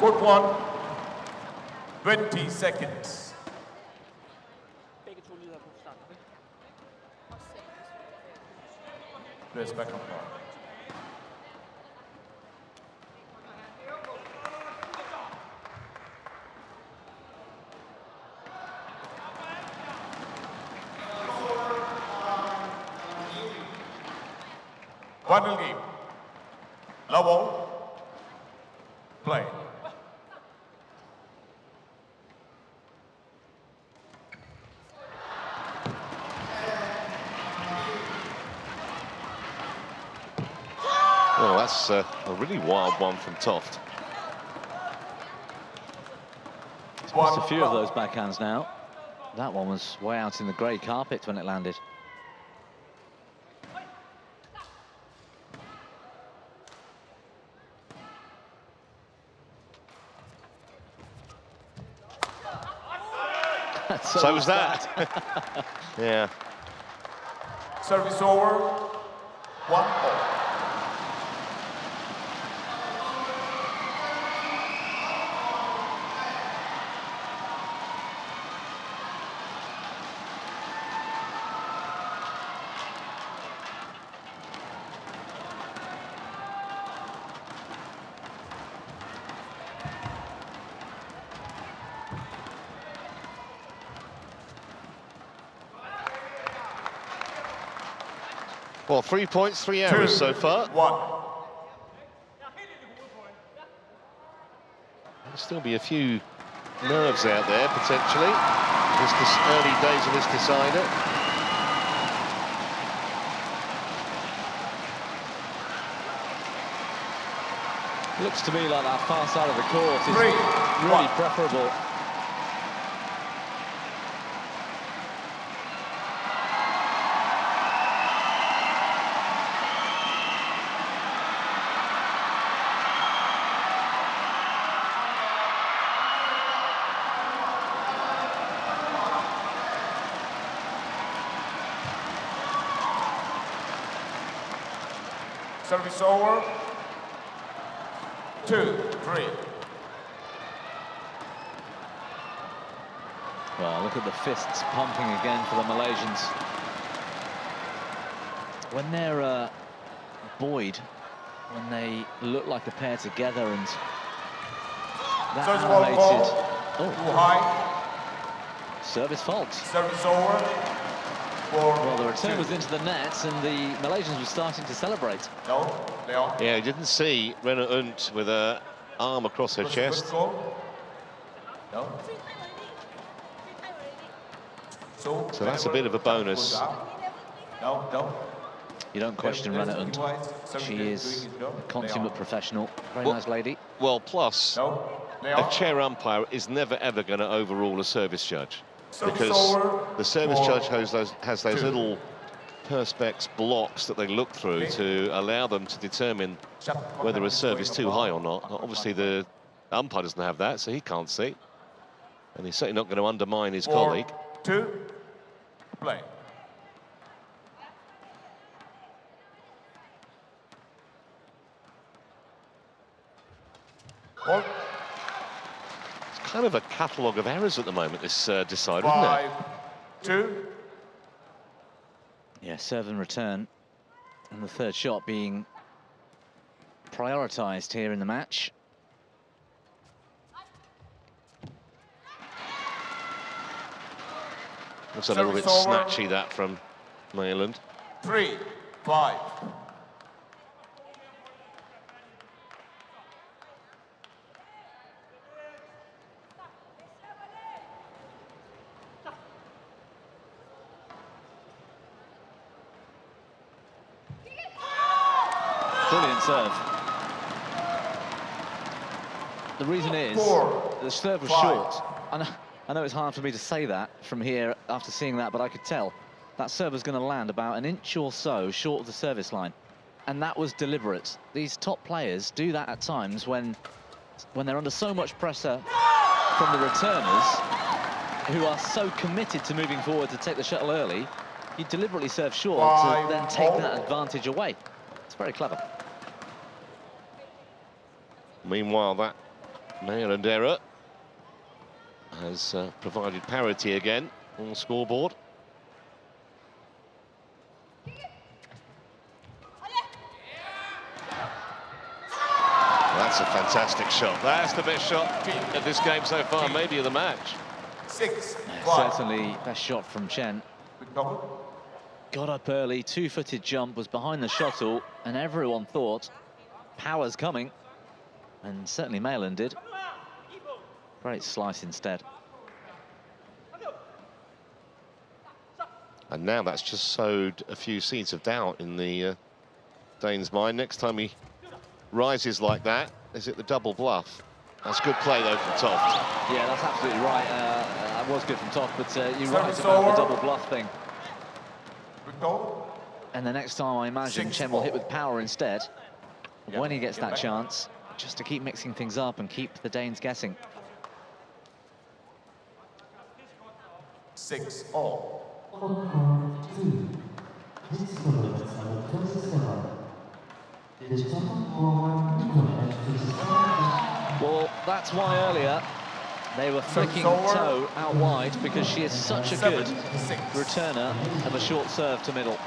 Speaker 3: Good one. 20 seconds.
Speaker 4: Begge to lider på start.
Speaker 3: Press back on ball. Final game. Level. Play.
Speaker 1: Well, that's a really wild one from Toft.
Speaker 2: He's missed a few of those backhands now. That one was way out in the grey carpet when it landed.
Speaker 1: So was that. Yeah.
Speaker 3: Service over. 1-all.
Speaker 1: Well, 3 points, 3 errors so far.
Speaker 3: 1.
Speaker 1: There'll still be a few nerves out there, potentially. This early days of this decider.
Speaker 2: Looks to me like that far side of the court is really preferable.
Speaker 3: Service over. 2-3.
Speaker 2: Well, look at the fists pumping again for the Malaysians. When they're buoyed, when they look like a pair together, and that animated.
Speaker 3: Too high.
Speaker 2: Service fault.
Speaker 3: Service over.
Speaker 2: Well, the return was into the net, and the Malaysians were starting to celebrate.
Speaker 3: No, Leon.
Speaker 1: Yeah, he didn't see Rena Unt with her arm across her chest.
Speaker 3: No.
Speaker 1: So that's a bit of a bonus.
Speaker 3: No.
Speaker 2: You don't question Rena Unt. She is a consummate professional. Very nice lady.
Speaker 1: Well, plus, a chair umpire is never ever going to overrule a service judge, because the service judge has those little perspex blocks that they look through to allow them to determine whether a serve is too high or not. Obviously, the umpire doesn't have that, so he can't see. And he's certainly not going to undermine his colleague.
Speaker 3: 4-2, play. Well,
Speaker 1: it's kind of a catalogue of errors at the moment, this decider, isn't it?
Speaker 3: 5-2.
Speaker 2: Yeah, serve and return, and the third shot being prioritised here in the match.
Speaker 1: Looks a little bit snatchy, that from Magelund.
Speaker 3: 3-5.
Speaker 2: Brilliant serve. The reason is the serve was short. I know it's hard for me to say that from here after seeing that, but I could tell that serve was going to land about an inch or so short of the service line, and that was deliberate. These top players do that at times when they're under so much pressure from the returners, who are so committed to moving forward to take the shuttle early. You deliberately serve short to then take that advantage away. It's very clever.
Speaker 1: Meanwhile, that Magelund error has provided parity again on the scoreboard. That's a fantastic shot. That's the best shot of this game so far, maybe of the match.
Speaker 3: 6-5.
Speaker 2: Certainly best shot from Chen. Got up early, two-footed jump, was behind the shuttle, and everyone thought power's coming, and certainly Magelund did. Great slice instead.
Speaker 1: And now that's just sowed a few seeds of doubt in the Dane's mind. Next time he rises like that, is it the double bluff? That's good play, though, from Toft.
Speaker 2: Yeah, that's absolutely right. That was good from Toft, but you're right about the double bluff thing. And the next time, I imagine, Chen will hit with power instead, when he gets that chance, just to keep mixing things up and keep the Danes guessing.
Speaker 3: 6-all.
Speaker 2: Well, that's why earlier they were flicking toe out wide, because she is such a good returner of a short serve to middle.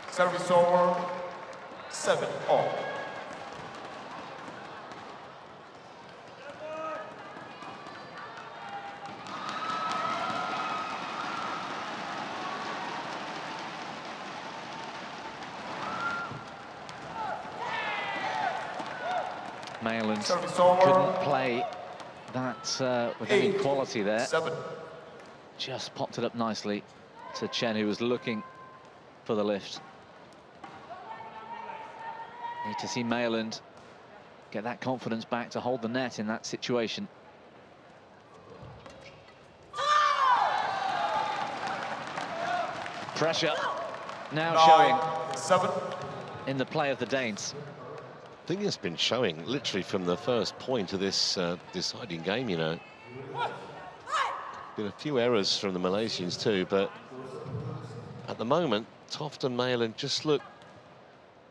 Speaker 3: Service over, 7-all.
Speaker 2: Magelund couldn't play that with any quality there.
Speaker 3: 7.
Speaker 2: Just popped it up nicely to Chen, who was looking for the lift. Need to see Magelund get that confidence back to hold the net in that situation. Pressure now
Speaker 3: 9-7.
Speaker 2: showing in the play of the Danes.
Speaker 1: I think it's been showing literally from the first point of this deciding game, you know. Been a few errors from the Malaysians too, but at the moment, Toft and Magelund just look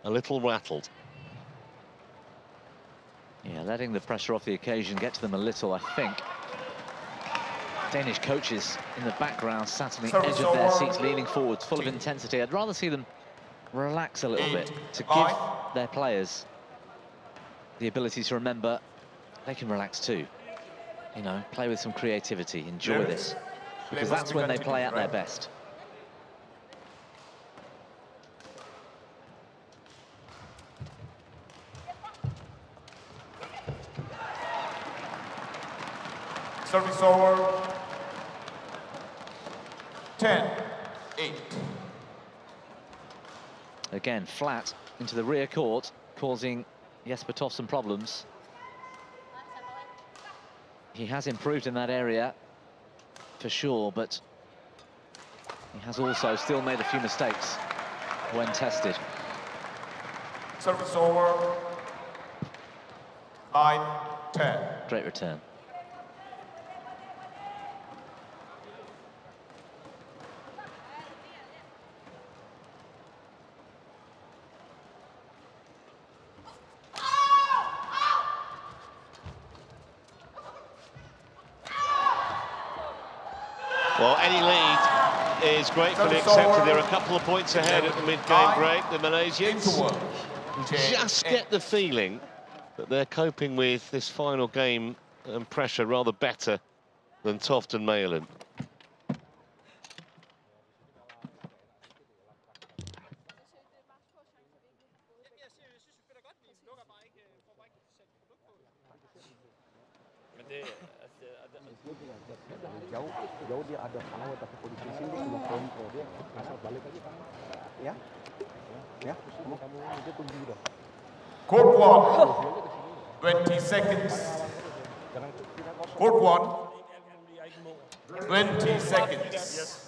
Speaker 1: a little rattled.
Speaker 2: Yeah, letting the pressure off the occasion get to them a little, I think. Danish coaches in the background sat on the edge of their seats, leaning forwards, full of intensity. I'd rather see them relax a little bit to give their players the ability to remember they can relax too. You know, play with some creativity, enjoy this, because that's when they play at their best.
Speaker 3: Service over. 10-8.
Speaker 2: Again, flat into the rear court, causing Jesper Toft some problems. He has improved in that area, for sure, but he has also still made a few mistakes when tested.
Speaker 3: Service over. 9-10.
Speaker 2: Great return.
Speaker 1: Well, any lead is gratefully accepted. They're a couple of points ahead at the mid-game break, the Malaysians. Just get the feeling that they're coping with this final game and pressure rather better than Toft and Magelund.
Speaker 5: Jauh dia ada power tapi posisi sini belum kontrol dia asal balik lagi kan ya kamu dia tunggu dah.
Speaker 3: Court 1, 20 seconds. Court 1, 20 seconds.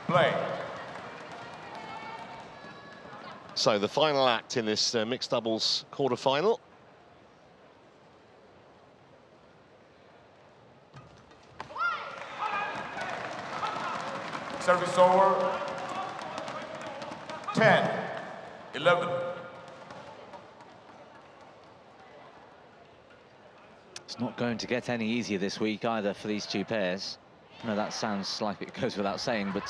Speaker 3: Play.
Speaker 1: So the final act in this mixed doubles quarterfinal.
Speaker 3: Service over. 10-11.
Speaker 2: It's not going to get any easier this week either for these two pairs. No, that sounds like it goes without saying, but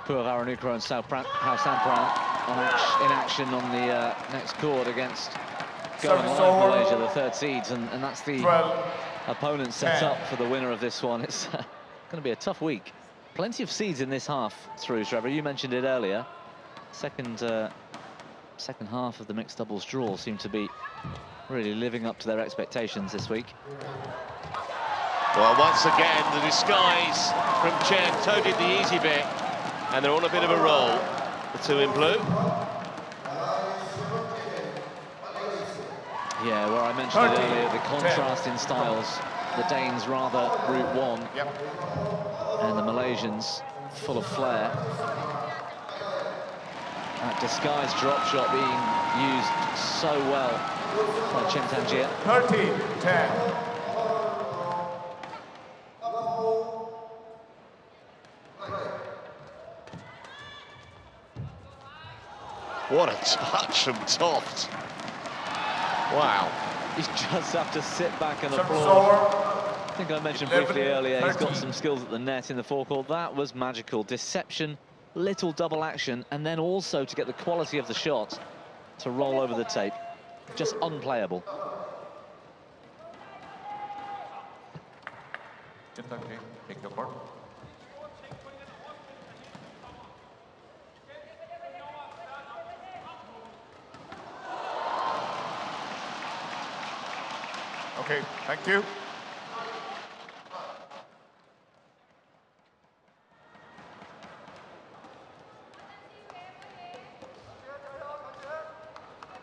Speaker 2: Pura and Sampran in action on the next court against Malaysia, the third seeds, and that's the opponent set up for the winner of this one. It's going to be a tough week. Plenty of seeds in this half through, Trevor. You mentioned it earlier. Second half of the mixed doubles draw seemed to be really living up to their expectations this week.
Speaker 1: Well, once again, the disguise from Chen toted the easy bit, and they're on a bit of a roll, the two in blue.
Speaker 2: Yeah, where I mentioned it earlier, the contrast in styles. The Danes rather route one, and the Malaysians full of flair. That disguised drop shot being used so well by Chen.
Speaker 3: 13-10.
Speaker 1: What a touch from Toft. Wow.
Speaker 2: You just have to sit back and applaud. I think I mentioned briefly earlier, he's got some skills at the net in the forecourt. That was magical. Deception, little double action, and then also to get the quality of the shot to roll over the tape. Just unplayable.
Speaker 3: Take the court. Okay, thank you.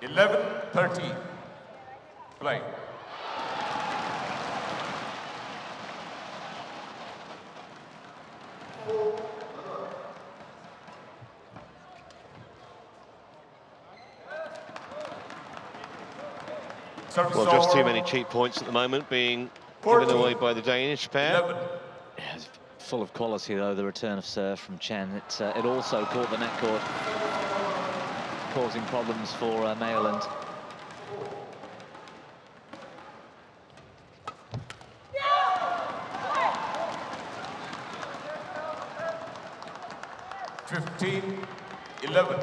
Speaker 3: 11-13. Play.
Speaker 1: Well, just too many cheap points at the moment being given away by the Danish pair.
Speaker 2: Yeah, it's full of quality, though, the return of serve from Chen. It also caught the net cord, causing problems for Magelund.
Speaker 3: Fifteen, 11.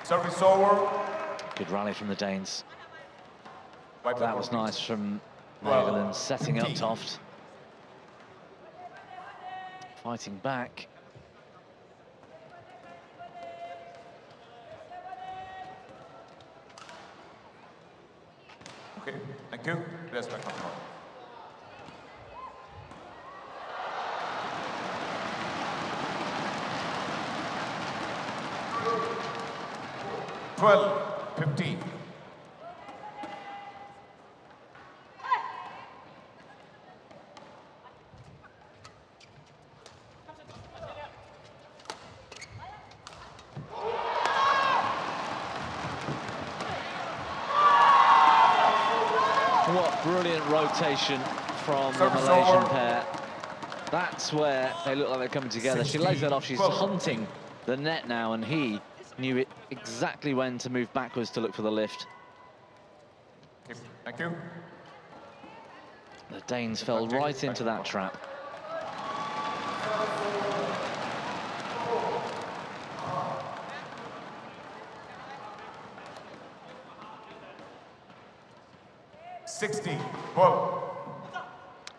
Speaker 3: Service over.
Speaker 2: Good rally from the Danes.
Speaker 3: By
Speaker 2: That was nice from Magelund, setting up Toft. Fighting back.
Speaker 3: Okay, thank you. Let's back up. 12-15.
Speaker 2: What brilliant rotation from the Malaysian pair. That's where they look like they're coming together. She lays that off. She's hunting the net now, and he knew it exactly when to move backwards to look for the lift.
Speaker 3: Thank you.
Speaker 2: The Danes fell right into that trap.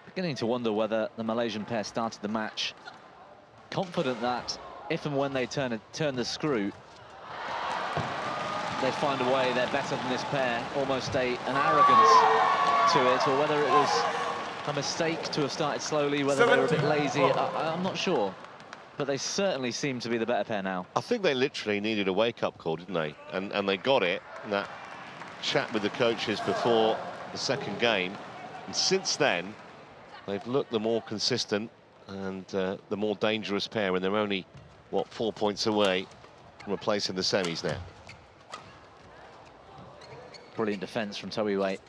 Speaker 2: Beginning to wonder whether the Malaysian pair started the match confident that if and when they turn the screw, they find a way, they're better than this pair, almost an arrogance to it, or whether it was a mistake to have started slowly, whether they were a bit lazy, I'm not sure. But they certainly seem to be the better pair now.
Speaker 1: I think they literally needed a wake-up call, didn't they? And they got it in that chat with the coaches before the second game. And since then, they've looked the more consistent and the more dangerous pair, and they're only, what, 4 points away from a place in the semis now.
Speaker 2: Brilliant defence from Toby Waite.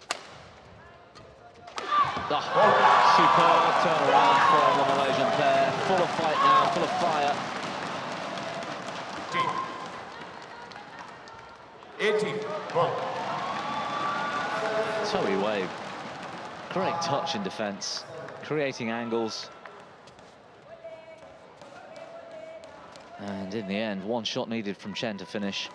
Speaker 2: Superb turnaround from the Malaysian pair. Full of fight now, full of fire.
Speaker 3: 18.
Speaker 2: Toby Waite, great touch in defence, creating angles. And in the end, one shot needed from Chen to finish.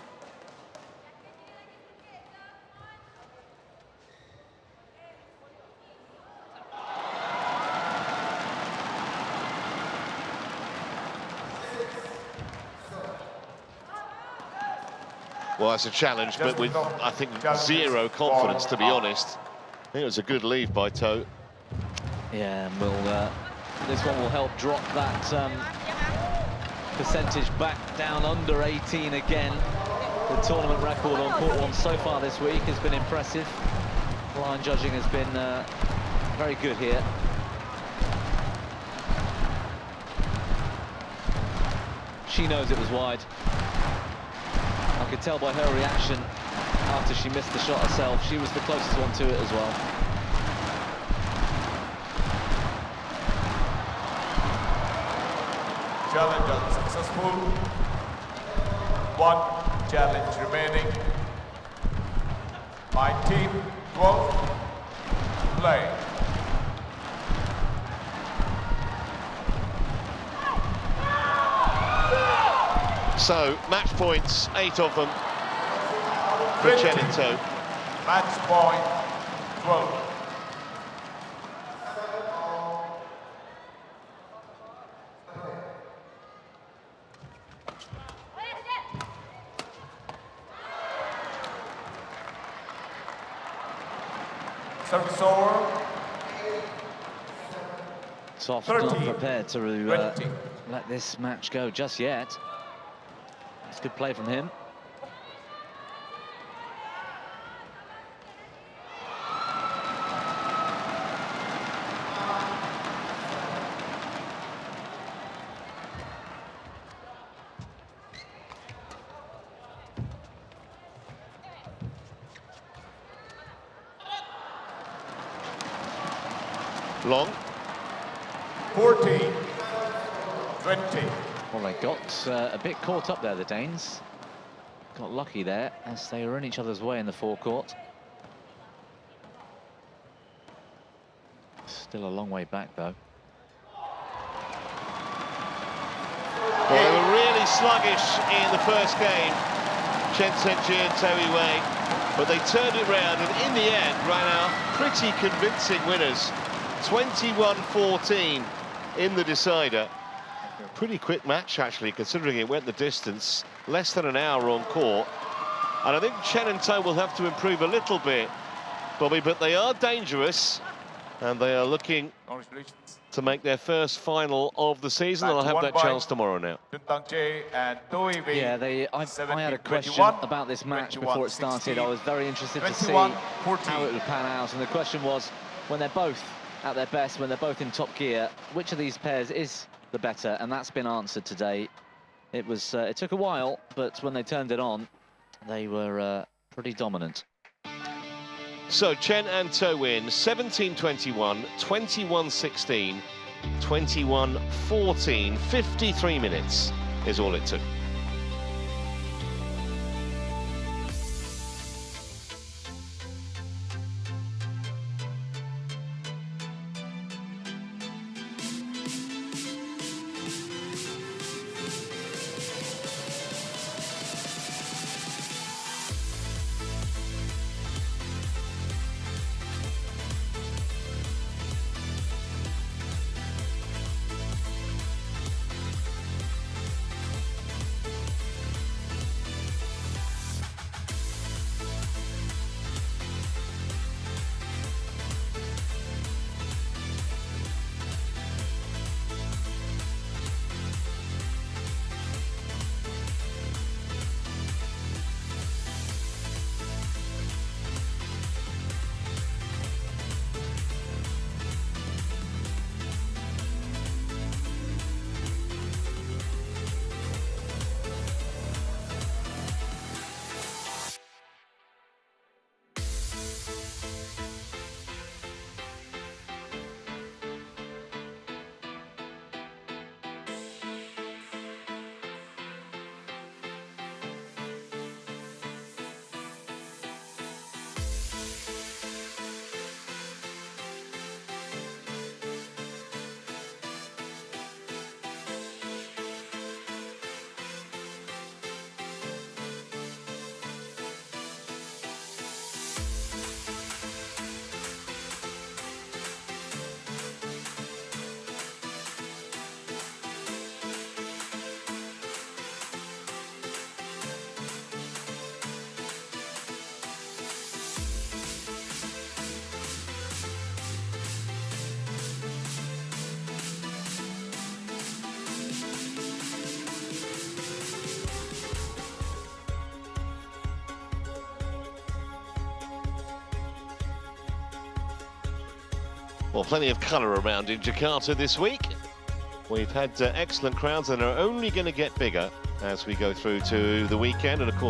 Speaker 1: Well, that's a challenge, but with, I think, zero confidence, to be honest. I think it was a good leave by To.
Speaker 2: Yeah, and this one will help drop that percentage back down under 18 again. The tournament record on court one so far this week has been impressive. Line judging has been very good here. She knows it was wide. I could tell by her reaction after she missed the shot herself. She was the closest one to it as well.
Speaker 3: Challenge unsuccessful. One challenge remaining. 19-12. Play.
Speaker 1: So, match points, 8 of them for Chen and To.
Speaker 3: Match point 12. Service over.
Speaker 2: Toft
Speaker 3: 30,
Speaker 2: not prepared to
Speaker 3: 20.
Speaker 2: let this match go just yet. It's good play from him.
Speaker 1: Long.
Speaker 3: 14, 20.
Speaker 2: Well, they got a bit caught up there, the Danes. Got lucky there as they were in each other's way in the forecourt. Still a long way back, though.
Speaker 1: Well, they were really sluggish in the first game, Chen and Towie Wei, but they turned it round and in the end ran out pretty convincing winners. 21-14 in the decider. Pretty quick match, actually, considering it went the distance. Less than an hour on court. And I think Chen and Towie will have to improve a little bit, Bobby, but they are dangerous. And they are looking to make their first final of the season. They'll have that chance tomorrow now.
Speaker 2: Yeah, I had a question about this match before it started. I was very interested to see how it would pan out. And the question was, when they're both at their best, when they're both in top gear, which of these pairs is the better? And that's been answered today. It was it took a while, but when they turned it on, they were pretty dominant.
Speaker 1: So Chen and Towie win 17-21, 21-16, 21-14. 53 minutes is all it took. Well, plenty of colour around in Jakarta this week. We've had excellent crowds and are only going to get bigger as we go through to the weekend. And of course,